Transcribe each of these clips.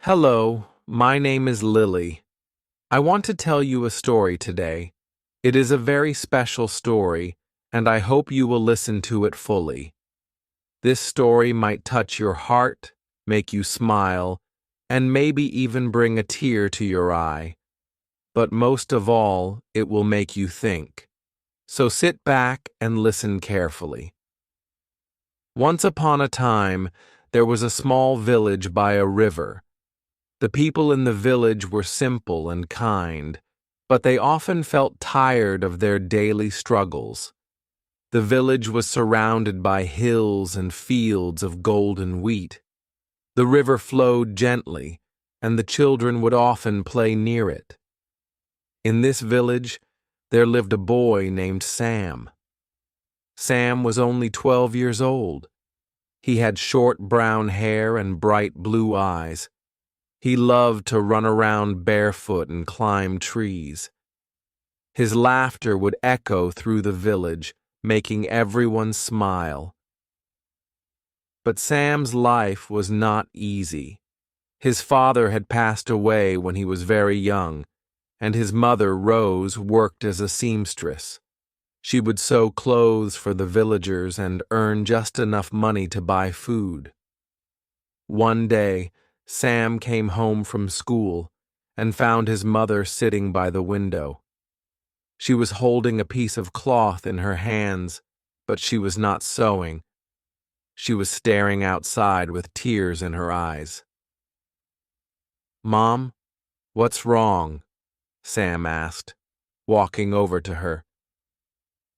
Hello, my name is Lily. I want to tell you a story today. It is a very special story, and I hope you will listen to it fully. This story might touch your heart, make you smile, and maybe even bring a tear to your eye. But most of all, it will make you think. So sit back and listen carefully. Once upon a time, there was a small village by a river. The people in the village were simple and kind, but they often felt tired of their daily struggles. The village was surrounded by hills and fields of golden wheat. The river flowed gently, and the children would often play near it. In this village, there lived a boy named Sam. Sam was only 12 years old. He had short brown hair and bright blue eyes. He loved to run around barefoot and climb trees. His laughter would echo through the village, making everyone smile. But Sam's life was not easy. His father had passed away when he was very young, and his mother, Rose, worked as a seamstress. She would sew clothes for the villagers and earn just enough money to buy food. One day, Sam came home from school and found his mother sitting by the window. She was holding a piece of cloth in her hands, but she was not sewing. She was staring outside with tears in her eyes. "Mom, what's wrong?" Sam asked, walking over to her.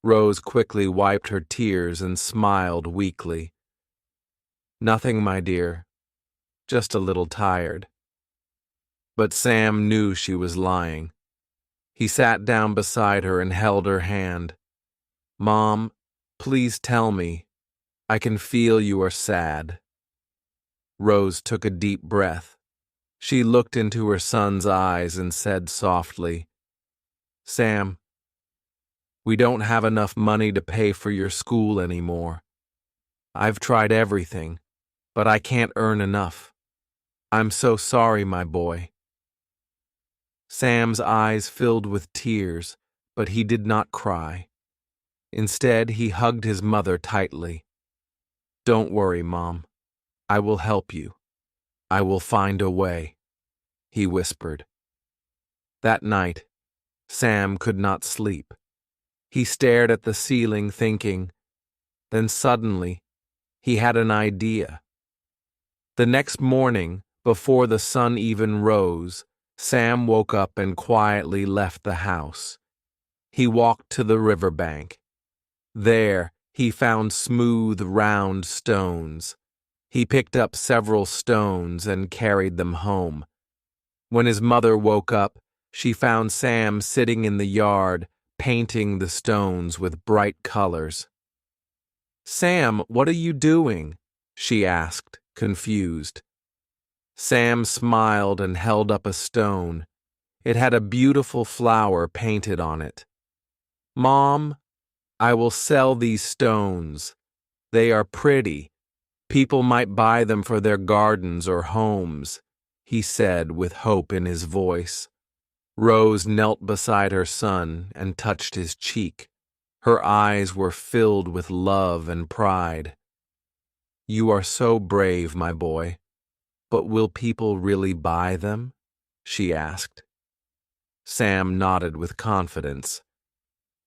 Rose quickly wiped her tears and smiled weakly. "Nothing, my dear. Just a little tired." But Sam knew she was lying. He sat down beside her and held her hand. "Mom, please tell me. I can feel you are sad." Rose took a deep breath. She looked into her son's eyes and said softly, "Sam, we don't have enough money to pay for your school anymore. I've tried everything, but I can't earn enough. I'm so sorry, my boy." Sam's eyes filled with tears, but he did not cry. Instead, he hugged his mother tightly. "Don't worry, Mom. I will help you. I will find a way," he whispered. That night, Sam could not sleep. He stared at the ceiling thinking. Then suddenly, he had an idea. The next morning, before the sun even rose, Sam woke up and quietly left the house. He walked to the riverbank. There, he found smooth, round stones. He picked up several stones and carried them home. When his mother woke up, she found Sam sitting in the yard, painting the stones with bright colors. "Sam, what are you doing?" she asked, confused. Sam smiled and held up a stone. It had a beautiful flower painted on it. "Mom, I will sell these stones. They are pretty. People might buy them for their gardens or homes," he said with hope in his voice. Rose knelt beside her son and touched his cheek. Her eyes were filled with love and pride. "You are so brave, my boy. But will people really buy them?" she asked. Sam nodded with confidence.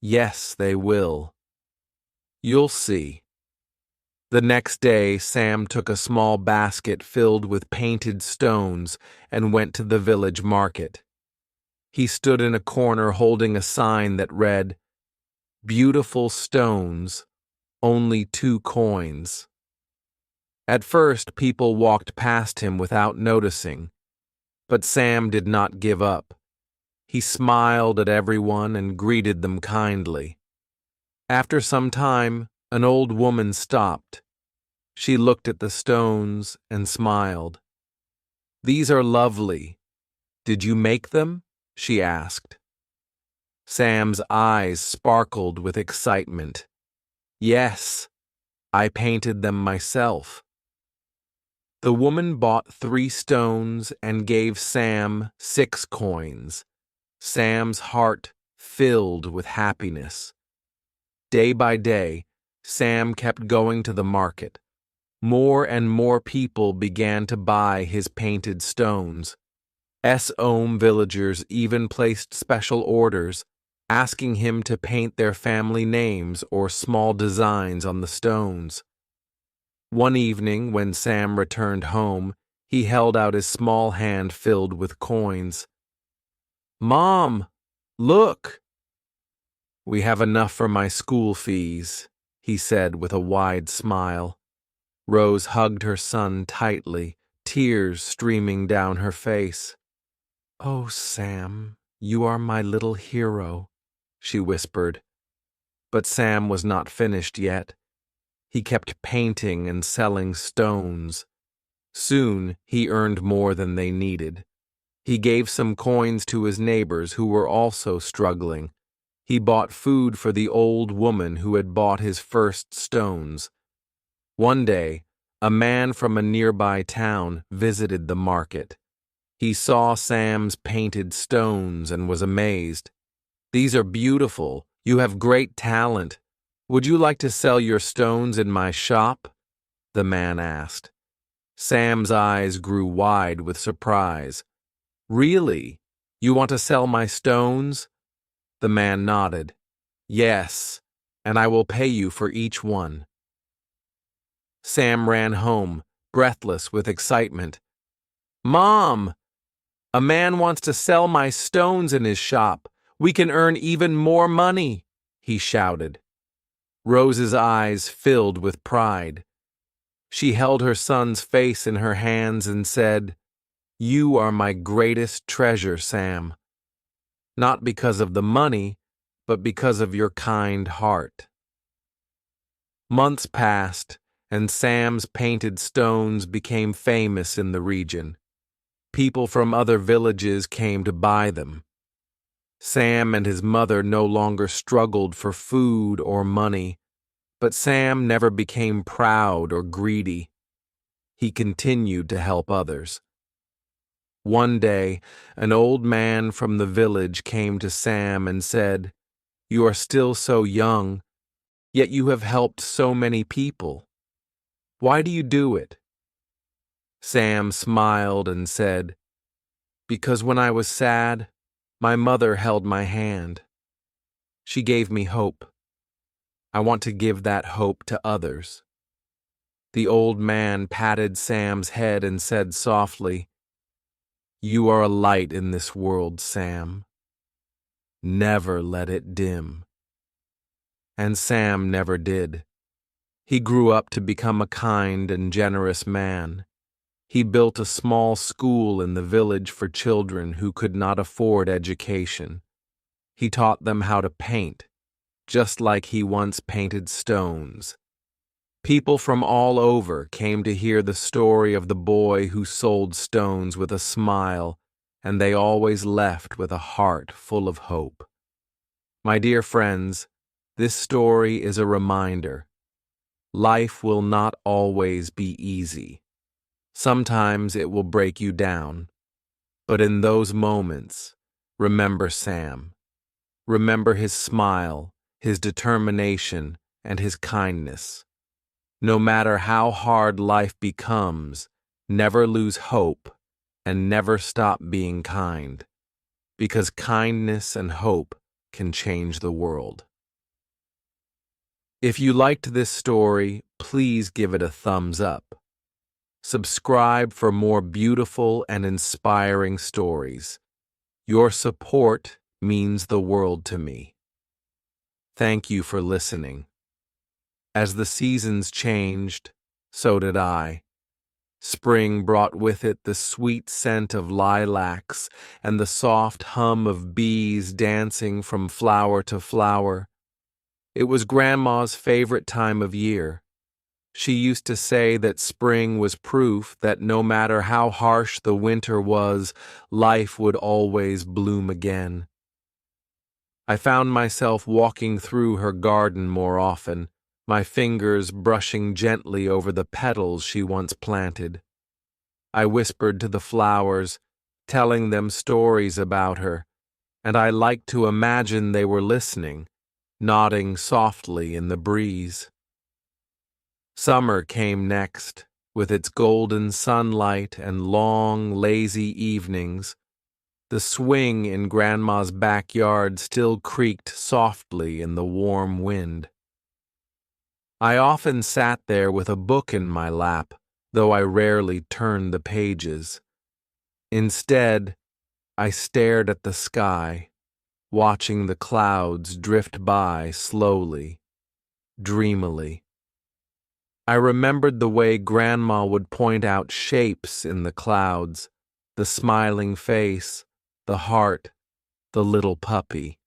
"Yes, they will. You'll see." The next day, Sam took a small basket filled with painted stones and went to the village market. He stood in a corner holding a sign that read, "Beautiful stones, only 2 coins." At first, people walked past him without noticing, but Sam did not give up. He smiled at everyone and greeted them kindly. After some time, an old woman stopped. She looked at the stones and smiled. "These are lovely. Did you make them?" she asked. Sam's eyes sparkled with excitement. "Yes, I painted them myself." The woman bought 3 stones and gave Sam 6 coins. Sam's heart filled with happiness. Day by day, Sam kept going to the market. More and more people began to buy his painted stones. Ohm villagers even placed special orders, asking him to paint their family names or small designs on the stones. One evening, when Sam returned home, he held out his small hand filled with coins. "Mom, look!" "We have enough for my school fees," he said with a wide smile. Rose hugged her son tightly, tears streaming down her face. "Oh, Sam, you are my little hero," she whispered. But Sam was not finished yet. He kept painting and selling stones. Soon he earned more than they needed. He gave some coins to his neighbors who were also struggling. He bought food for the old woman who had bought his first stones. One day, a man from a nearby town visited the market. He saw Sam's painted stones and was amazed. "These are beautiful. You have great talent. Would you like to sell your stones in my shop?" the man asked. Sam's eyes grew wide with surprise. "Really? You want to sell my stones?" The man nodded. "Yes, and I will pay you for each one." Sam ran home, breathless with excitement. "Mom! A man wants to sell my stones in his shop. We can earn even more money," he shouted. Rose's eyes filled with pride. She held her son's face in her hands and said, "You are my greatest treasure, Sam. Not because of the money, but because of your kind heart." Months passed, and Sam's painted stones became famous in the region. People from other villages came to buy them. Sam and his mother no longer struggled for food or money, but Sam never became proud or greedy. He continued to help others. One day, an old man from the village came to Sam and said, "You are still so young, yet you have helped so many people. Why do you do it?" Sam smiled and said, "Because when I was sad, my mother held my hand. She gave me hope. I want to give that hope to others." The old man patted Sam's head and said softly, "You are a light in this world, Sam. Never let it dim." And Sam never did. He grew up to become a kind and generous man. He built a small school in the village for children who could not afford education. He taught them how to paint, just like he once painted stones. People from all over came to hear the story of the boy who sold stones with a smile, and they always left with a heart full of hope. My dear friends, this story is a reminder. Life will not always be easy. Sometimes it will break you down. But in those moments, remember Sam. Remember his smile, his determination, and his kindness. No matter how hard life becomes, never lose hope and never stop being kind, because kindness and hope can change the world. If you liked this story, please give it a thumbs up. Subscribe for more beautiful and inspiring stories. Your support means the world to me. Thank you for listening. As the seasons changed, so did I. Spring brought with it the sweet scent of lilacs and the soft hum of bees dancing from flower to flower. It was Grandma's favorite time of year. She used to say that spring was proof that no matter how harsh the winter was, life would always bloom again. I found myself walking through her garden more often, my fingers brushing gently over the petals she once planted. I whispered to the flowers, telling them stories about her, and I liked to imagine they were listening, nodding softly in the breeze. Summer came next, with its golden sunlight and long, lazy evenings. The swing in Grandma's backyard still creaked softly in the warm wind. I often sat there with a book in my lap, though I rarely turned the pages. Instead, I stared at the sky, watching the clouds drift by slowly, dreamily. I remembered the way Grandma would point out shapes in the clouds, the smiling face, the heart, the little puppy.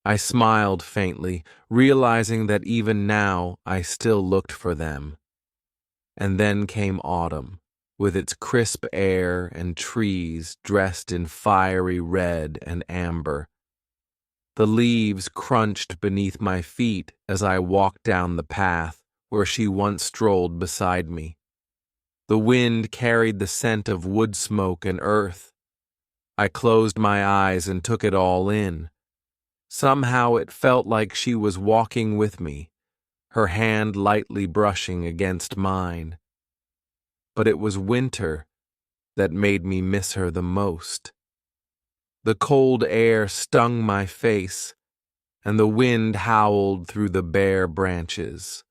I smiled faintly, realizing that even now I still looked for them. And then came autumn, with its crisp air and trees dressed in fiery red and amber. The leaves crunched beneath my feet as I walked down the path where she once strolled beside me. The wind carried the scent of wood smoke and earth. I closed my eyes and took it all in. Somehow it felt like she was walking with me, her hand lightly brushing against mine. But it was winter that made me miss her the most. The cold air stung my face, and the wind howled through the bare branches.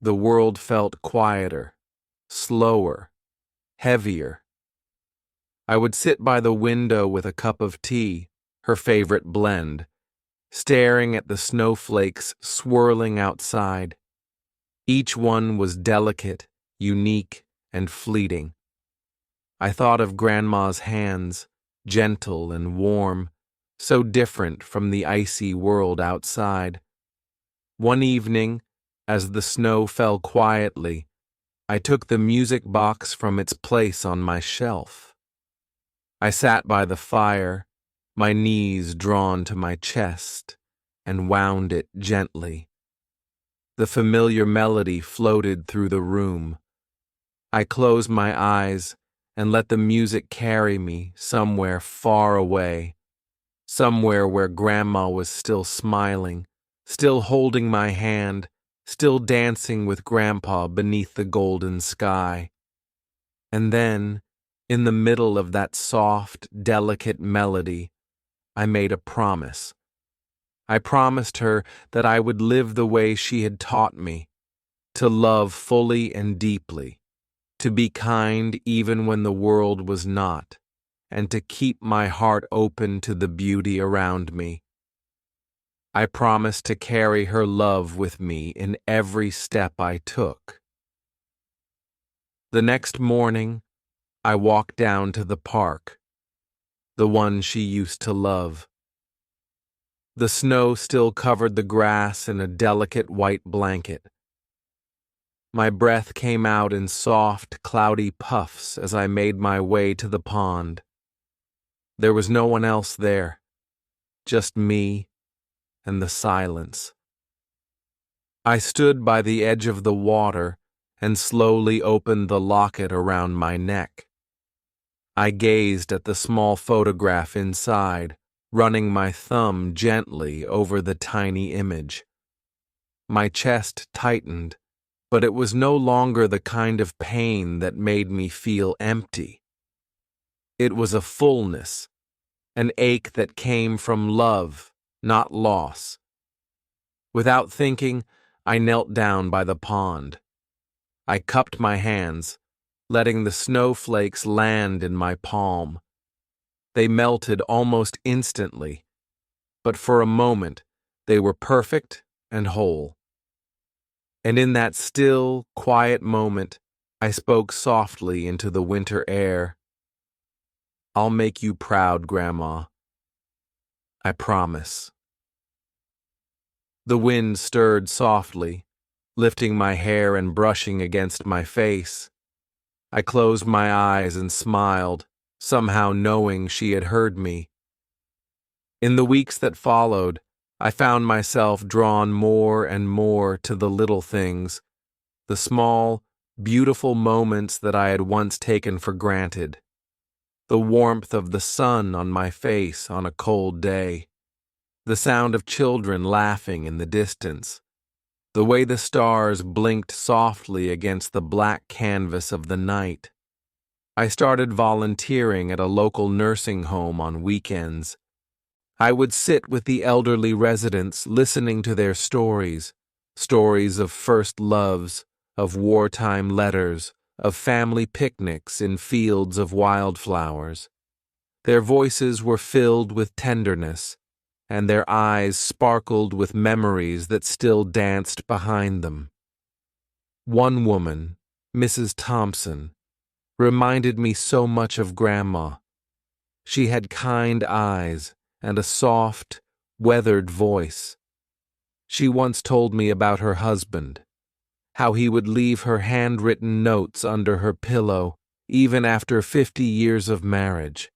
The world felt quieter, slower, heavier. I would sit by the window with a cup of tea, her favorite blend, staring at the snowflakes swirling outside. Each one was delicate, unique, and fleeting. I thought of Grandma's hands, gentle and warm, so different from the icy world outside. One evening, as the snow fell quietly, I took the music box from its place on my shelf. I sat by the fire, my knees drawn to my chest, and wound it gently. The familiar melody floated through the room. I closed my eyes and let the music carry me somewhere far away, somewhere where Grandma was still smiling, still holding my hand, still dancing with Grandpa beneath the golden sky. And then, in the middle of that soft, delicate melody, I made a promise. I promised her that I would live the way she had taught me, to love fully and deeply, to be kind even when the world was not, and to keep my heart open to the beauty around me. I promised to carry her love with me in every step I took. The next morning, I walked down to the park, the one she used to love. The snow still covered the grass in a delicate white blanket. My breath came out in soft, cloudy puffs as I made my way to the pond. There was no one else there, just me and the silence. I stood by the edge of the water and slowly opened the locket around my neck. I gazed at the small photograph inside, running my thumb gently over the tiny image. My chest tightened, but it was no longer the kind of pain that made me feel empty. It was a fullness, an ache that came from love, not loss. Without thinking, I knelt down by the pond. I cupped my hands, letting the snowflakes land in my palm. They melted almost instantly, but for a moment they were perfect and whole. And in that still, quiet moment, I spoke softly into the winter air. "I'll make you proud, Grandma. I promise." The wind stirred softly, lifting my hair and brushing against my face. I closed my eyes and smiled, somehow knowing she had heard me. In the weeks that followed, I found myself drawn more and more to the little things, the small, beautiful moments that I had once taken for granted. The warmth of the sun on my face on a cold day, the sound of children laughing in the distance, the way the stars blinked softly against the black canvas of the night. I started volunteering at a local nursing home on weekends. I would sit with the elderly residents listening to their stories, stories of first loves, of wartime letters, of family picnics in fields of wildflowers. Their voices were filled with tenderness, and their eyes sparkled with memories that still danced behind them. One woman, Mrs. Thompson, reminded me so much of Grandma. She had kind eyes and a soft, weathered voice. She once told me about her husband, how he would leave her handwritten notes under her pillow even after 50 years of marriage.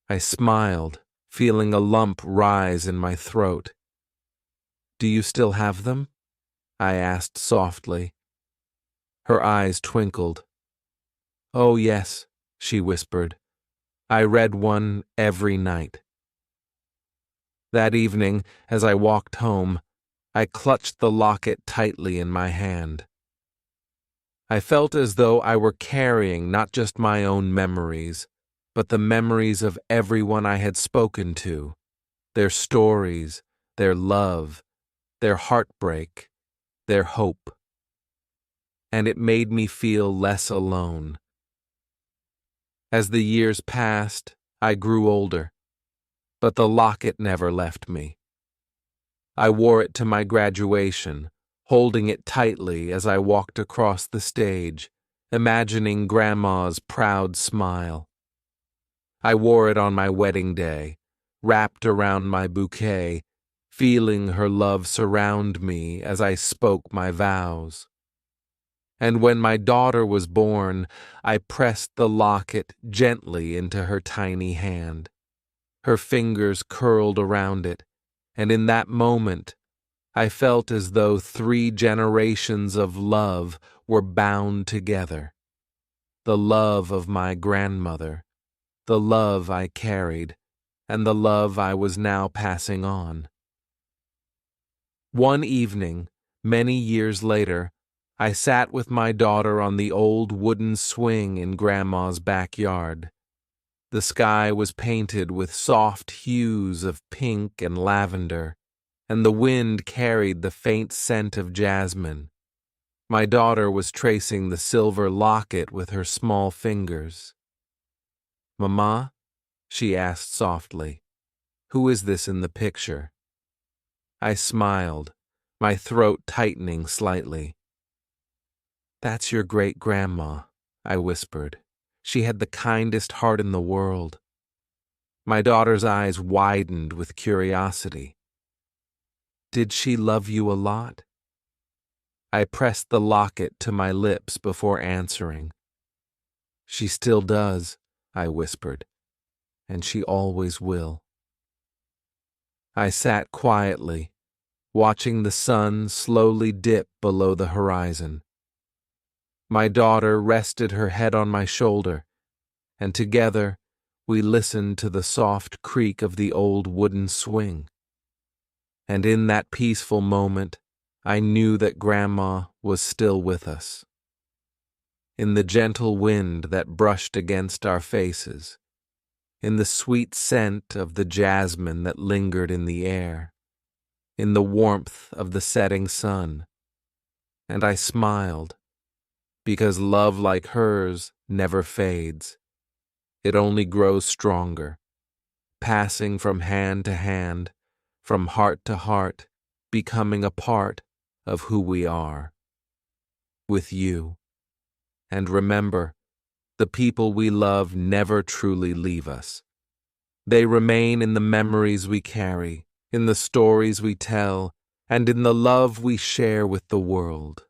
I smiled, feeling a lump rise in my throat. "Do you still have them?" I asked softly. Her eyes twinkled. "Oh, yes," she whispered. "I read one every night." That evening, as I walked home, I clutched the locket tightly in my hand. I felt as though I were carrying not just my own memories, but the memories of everyone I had spoken to, their stories, their love, their heartbreak, their hope. And it made me feel less alone. As the years passed, I grew older, but the locket never left me. I wore it to my graduation, holding it tightly as I walked across the stage, imagining Grandma's proud smile. I wore it on my wedding day, wrapped around my bouquet, feeling her love surround me as I spoke my vows. And when my daughter was born, I pressed the locket gently into her tiny hand. Her fingers curled around it, and in that moment, I felt as though 3 generations of love were bound together. The love of my grandmother, the love I carried, and the love I was now passing on. One evening, many years later, I sat with my daughter on the old wooden swing in Grandma's backyard. The sky was painted with soft hues of pink and lavender, and the wind carried the faint scent of jasmine. My daughter was tracing the silver locket with her small fingers. "Mama?" she asked softly. "Who is this in the picture?" I smiled, my throat tightening slightly. "That's your great-grandma," I whispered. "She had the kindest heart in the world." My daughter's eyes widened with curiosity. "Did she love you a lot?" I pressed the locket to my lips before answering. "She still does," I whispered, "and she always will." I sat quietly, watching the sun slowly dip below the horizon. My daughter rested her head on my shoulder, and together we listened to the soft creak of the old wooden swing. And in that peaceful moment, I knew that Grandma was still with us. In the gentle wind that brushed against our faces, in the sweet scent of the jasmine that lingered in the air, in the warmth of the setting sun. And I smiled, because love like hers never fades. It only grows stronger, passing from hand to hand, from heart to heart, becoming a part of who we are. With you. And remember, the people we love never truly leave us. They remain in the memories we carry, in the stories we tell, and in the love we share with the world.